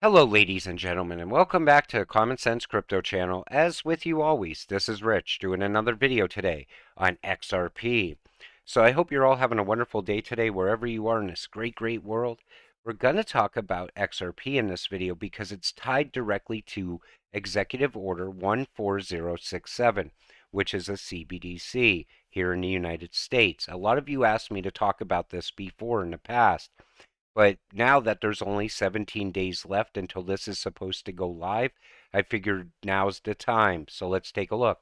Hello, ladies and gentlemen, and welcome back to Common Sense Crypto Channel. As with you always, this is Rich doing another video today on XRP. So I hope you're all having a wonderful day today wherever you are in this great world. We're going to talk about XRP in this video because it's tied directly to Executive Order 14067, which is a CBDC here in the United States. A lot of you asked me to talk about this before in the past. But now that there's only 17 days left until this is supposed to go live, I figured now's the time. So let's take a look.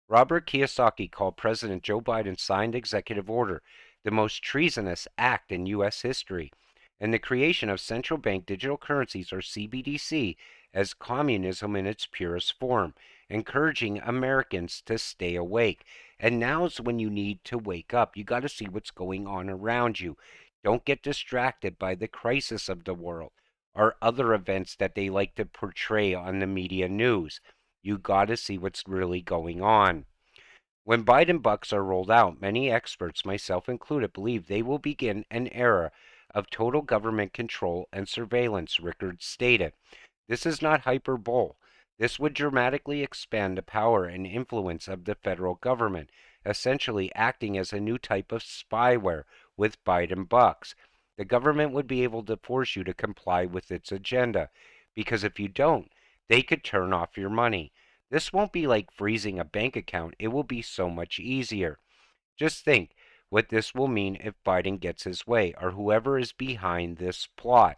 Robert Kiyosaki called President Joe Biden's signed executive order the most treasonous act in U.S. history, and the creation of central bank digital currencies, or CBDC, as communism in its purest form, encouraging Americans to stay awake. And now's when you need to wake up. You got to see what's going on around you. Don't get distracted by the crisis of the world or other events that they like to portray on the media news. You got to see what's really going on. When Biden bucks are rolled out, many experts, myself included, believe they will begin an era of total government control and surveillance, Rickards stated. This is not hyperbole. This would dramatically expand the power and influence of the federal government, essentially acting as a new type of spyware with Biden bucks. The government would be able to force you to comply with its agenda, because if you don't, they could turn off your money. This won't be like freezing a bank account. It will be so much easier. Just think what this will mean if Biden gets his way, or whoever is behind this plot.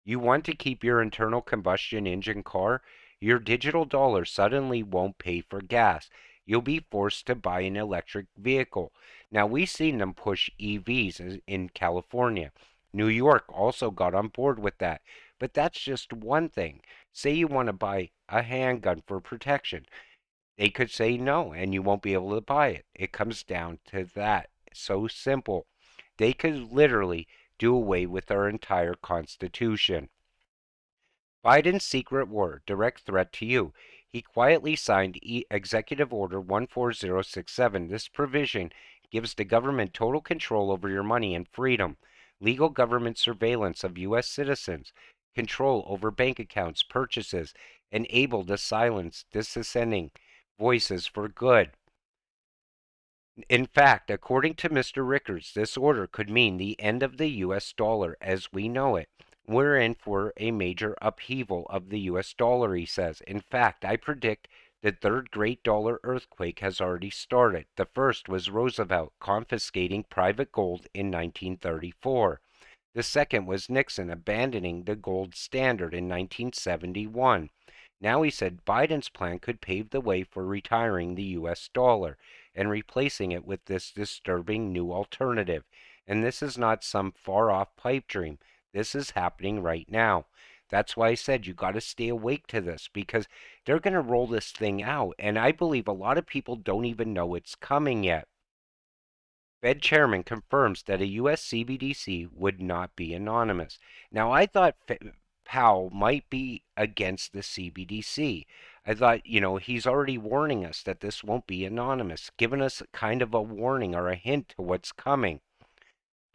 You want to keep your internal combustion engine car? Your digital dollar suddenly won't pay for gas. You'll be forced to buy an electric vehicle. Now, we've seen them push EVs in California. New York also got on board with that. But that's just one thing. Say you want to buy a handgun for protection. They could say no, and you won't be able to buy it. It comes down to that. So simple. They could literally do away with our entire Constitution. Biden's secret war, direct threat to you. He quietly signed Executive Order 14067. This provision gives the government total control over your money and freedom, legal government surveillance of U.S. citizens, control over bank accounts, purchases, and able to silence dissenting voices for good. In fact, according to Mr. Rickards, this order could mean the end of the U.S. dollar as we know it. We're in for a major upheaval of the U.S. dollar, he says. In fact, I predict the third great dollar earthquake has already started. The first was Roosevelt confiscating private gold in 1934. The second was Nixon abandoning the gold standard in 1971. Now he said Biden's plan could pave the way for retiring the U.S. dollar and replacing it with this disturbing new alternative. And this is not some far off pipe dream. This is happening right now. That's why I said you got to stay awake to this because they're going to roll this thing out. And I believe a lot of people don't even know it's coming yet. Fed chairman confirms that a U.S. CBDC would not be anonymous. Now, I thought Powell might be against the CBDC. I thought, he's already warning us that this won't be anonymous, giving us kind of a warning or a hint to what's coming.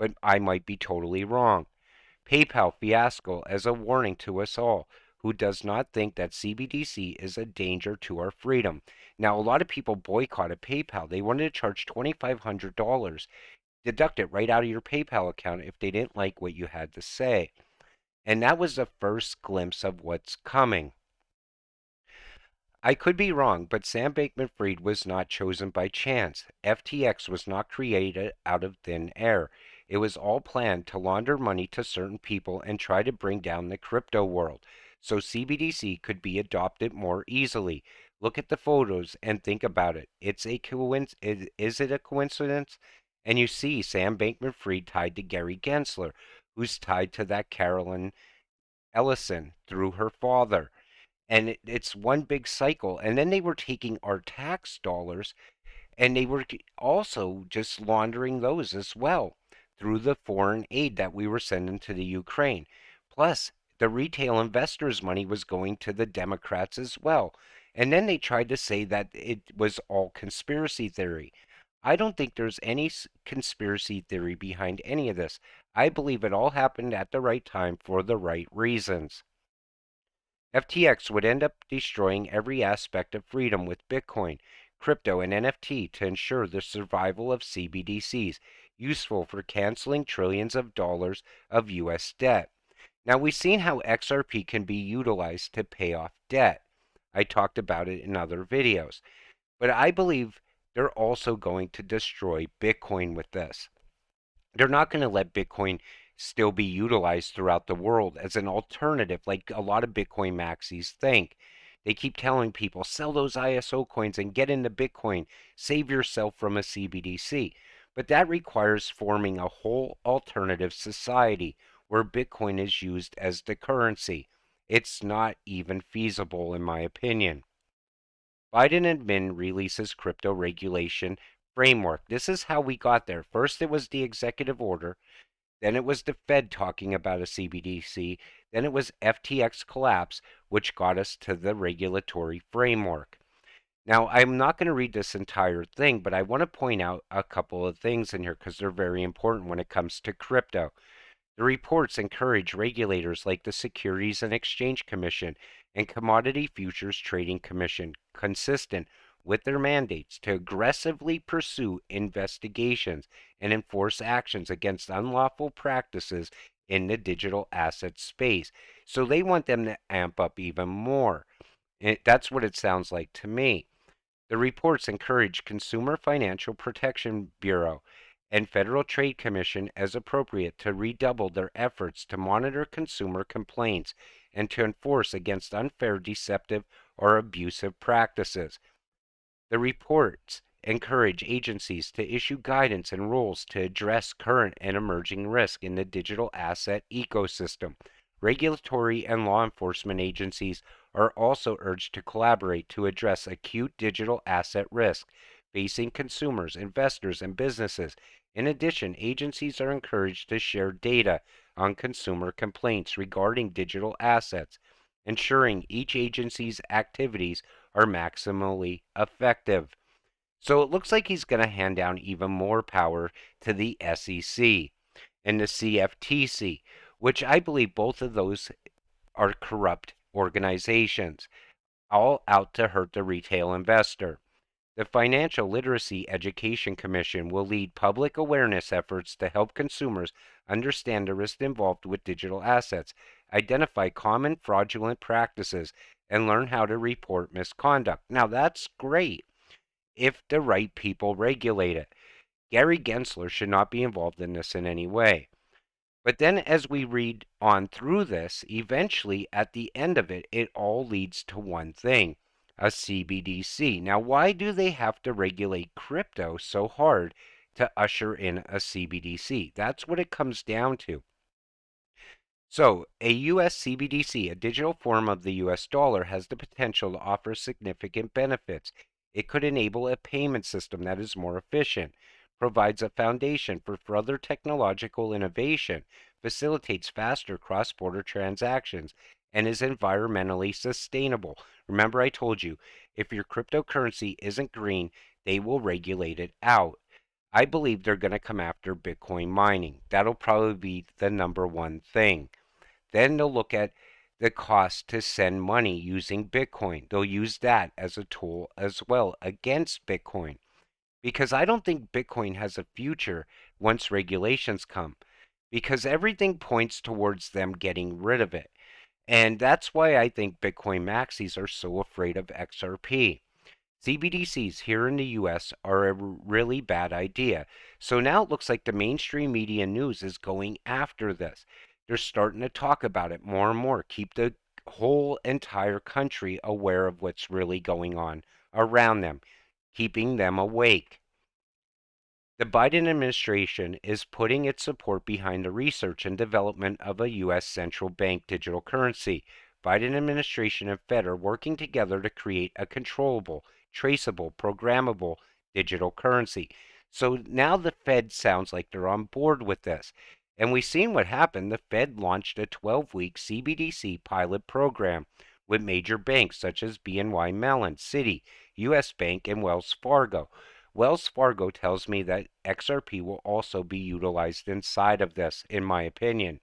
But I might be totally wrong. PayPal fiasco as a warning to us all who does not think that CBDC is a danger to our freedom. Now, a lot of people boycotted PayPal. They wanted to charge $2,500, deduct it right out of your PayPal account if they didn't like what you had to say. And that was the first glimpse of what's coming. I could be wrong, but Sam Bankman-Fried was not chosen by chance. FTX was not created out of thin air. It was all planned to launder money to certain people and try to bring down the crypto world, so CBDC could be adopted more easily. Look at the photos and think about it. It's a coincidence. Is it a coincidence? And you see Sam Bankman-Fried tied to Gary Gensler, who's tied to that Carolyn Ellison through her father. And it's one big cycle. And then they were taking our tax dollars and they were also just laundering those as well through the foreign aid that we were sending to the Ukraine. Plus, the retail investors' money was going to the Democrats as well. And then they tried to say that it was all conspiracy theory. I don't think there's any conspiracy theory behind any of this. I believe it all happened at the right time for the right reasons. FTX would end up destroying every aspect of freedom with Bitcoin, crypto, and NFT to ensure the survival of CBDCs, useful for canceling trillions of dollars of U.S. debt. Now, we've seen how XRP can be utilized to pay off debt. I talked about it in other videos. But I believe they're also going to destroy Bitcoin with this. They're not going to let Bitcoin still be utilized throughout the world as an alternative, like a lot of Bitcoin maxis think. They keep telling people, sell those ISO coins and get into Bitcoin. Save yourself from a CBDC. But that requires forming a whole alternative society where Bitcoin is used as the currency. It's not even feasible, in my opinion. Biden admin releases crypto regulation framework. This is how we got there. First, it was the executive order. Then it was the Fed talking about a CBDC. Then it was FTX collapse, which got us to the regulatory framework. Now, I'm not going to read this entire thing, but I want to point out a couple of things in here because they're very important when it comes to crypto. The reports encourage regulators like the Securities and Exchange Commission and Commodity Futures Trading Commission, consistent with their mandates, to aggressively pursue investigations and enforce actions against unlawful practices in the digital asset space. So they want them to amp up even more. That's what it sounds like to me. The reports encourage Consumer Financial Protection Bureau and Federal Trade Commission as appropriate to redouble their efforts to monitor consumer complaints and to enforce against unfair, deceptive, or abusive practices. The reports encourage agencies to issue guidance and rules to address current and emerging risk in the digital asset ecosystem. Regulatory and law enforcement agencies are also urged to collaborate to address acute digital asset risk facing consumers, investors, and businesses. In addition, agencies are encouraged to share data on consumer complaints regarding digital assets, ensuring each agency's activities are maximally effective. So it looks like he's going to hand down even more power to the SEC and the CFTC, which I believe both of those are corrupt organizations, all out to hurt the retail investor. The Financial Literacy Education Commission will lead public awareness efforts to help consumers understand the risks involved with digital assets, identify common fraudulent practices, and learn how to report misconduct. Now, that's great if the right people regulate it. Gary Gensler should not be involved in this in any way. But then, as we read on through this, eventually at the end of it, it all leads to one thing: a CBDC. Now, why do they have to regulate crypto so hard to usher in a CBDC? That's what it comes down to. So, a US CBDC, a digital form of the US dollar, has the potential to offer significant benefits. It could enable a payment system that is more efficient, provides a foundation for further technological innovation, facilitates faster cross border transactions, and is environmentally sustainable. Remember, I told you, if your cryptocurrency isn't green, they will regulate it out. I believe they're going to come after Bitcoin mining. That'll probably be the number one thing. Then they'll look at the cost to send money using Bitcoin. They'll use that as a tool as well against Bitcoin. Because I don't think Bitcoin has a future once regulations come. Because everything points towards them getting rid of it. And that's why I think Bitcoin maxis are so afraid of XRP. CBDCs here in the US are a really bad idea. So now it looks like the mainstream media news is going after this. They're starting to talk about it more and more. Keep the whole entire country aware of what's really going on around them, keeping them awake. The Biden administration is putting its support behind the research and development of a U.S. central bank digital currency. Biden administration and Fed are working together to create a controllable, traceable, programmable digital currency. So now the Fed sounds like they're on board with this. And we've seen what happened. The Fed launched a 12-week CBDC pilot program with major banks such as BNY Mellon, Citi, U.S. Bank, and Wells Fargo. Wells Fargo tells me that XRP will also be utilized inside of this, in my opinion.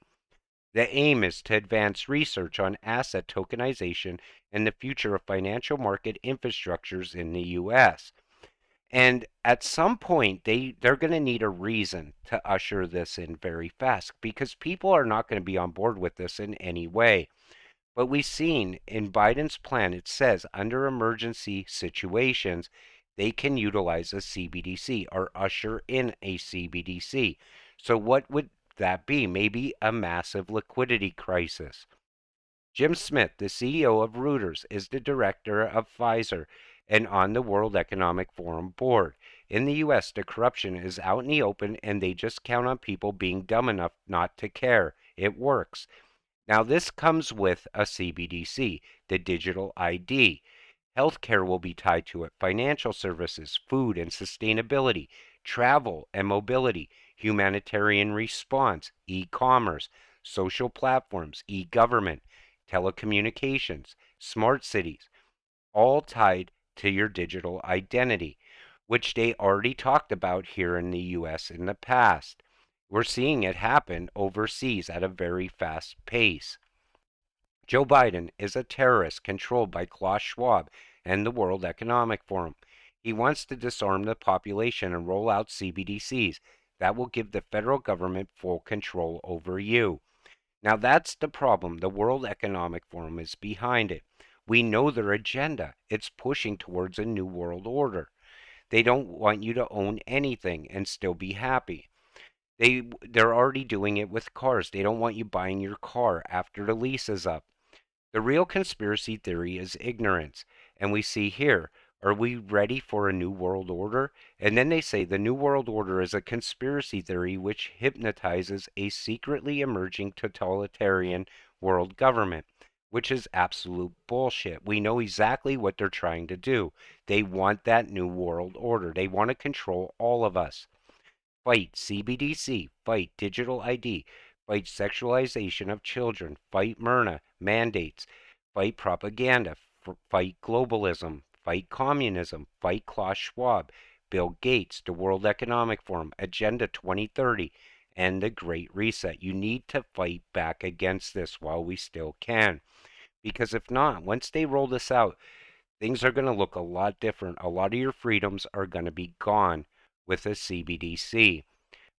The aim is to advance research on asset tokenization and the future of financial market infrastructures in the US. And at some point, they're going to need a reason to usher this in very fast because people are not going to be on board with this in any way. But we've seen in Biden's plan, it says under emergency situations, they can utilize a CBDC or usher in a CBDC. So, what would that be? Maybe a massive liquidity crisis. Jim Smith, the CEO of Reuters, is the director of Pfizer and on the World Economic Forum board. In the US, the corruption is out in the open and they just count on people being dumb enough not to care. It works. Now, this comes with a CBDC, the digital ID. Healthcare will be tied to it, financial services, food and sustainability, travel and mobility, humanitarian response, e-commerce, social platforms, e-government, telecommunications, smart cities, all tied to your digital identity, which they already talked about here in the US in the past. We're seeing it happen overseas at a very fast pace. Joe Biden is a terrorist controlled by Klaus Schwab and the World Economic Forum. He wants to disarm the population and roll out CBDCs. That will give the federal government full control over you. Now that's the problem. The World Economic Forum is behind it. We know their agenda. It's pushing towards a new world order. They don't want you to own anything and still be happy. They're already doing it with cars. They don't want you buying your car after the lease is up. The real conspiracy theory is ignorance. And we see here, are we ready for a new world order? And then they say the new world order is a conspiracy theory which hypnotizes a secretly emerging totalitarian world government, which is absolute bullshit. We know exactly what they're trying to do. They want that new world order. They want to control all of us. Fight CBDC, fight digital ID, fight sexualization of children, fight Myrna mandates, fight propaganda, fight globalism, fight communism, fight Klaus Schwab, Bill Gates, the World Economic Forum, Agenda 2030, and the Great Reset. You need to fight back against this while we still can. Because if not, once they roll this out, things are going to look a lot different. A lot of your freedoms are going to be gone with a CBDC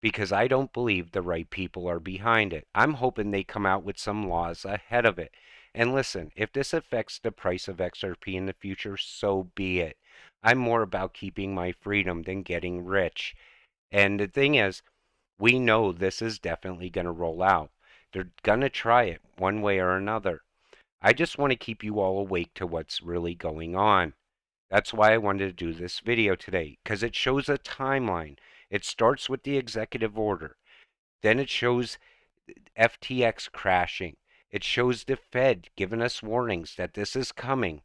because I don't believe the right people are behind it. I'm hoping they come out with some laws ahead of it. And listen, if this affects the price of XRP in the future, so be it. I'm more about keeping my freedom than getting rich. And the thing is, we know this is definitely going to roll out. They're going to try it one way or another. I just want to keep you all awake to what's really going on. That's why I wanted to do this video today, because it shows a timeline. It starts with the executive order. Then it shows FTX crashing. It shows the Fed giving us warnings that this is coming.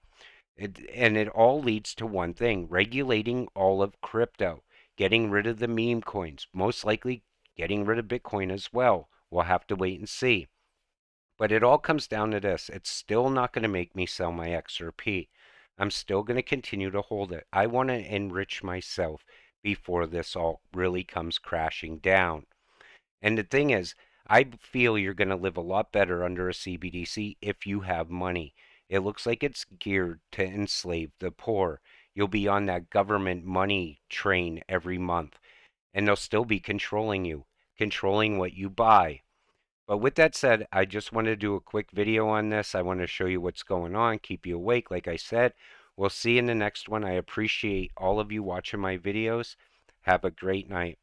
And it all leads to one thing, regulating all of crypto, getting rid of the meme coins, most likely getting rid of Bitcoin as well. We'll have to wait and see. But it all comes down to this. It's still not going to make me sell my XRP. I'm still going to continue to hold it. I want to enrich myself before this all really comes crashing down. And the thing is, I feel you're going to live a lot better under a CBDC if you have money. It looks like it's geared to enslave the poor. You'll be on that government money train every month, and they'll still be controlling you, controlling what you buy. But with that said, I just wanted to do a quick video on this. I want to show you what's going on, keep you awake, like I said. We'll see you in the next one. I appreciate all of you watching my videos. Have a great night.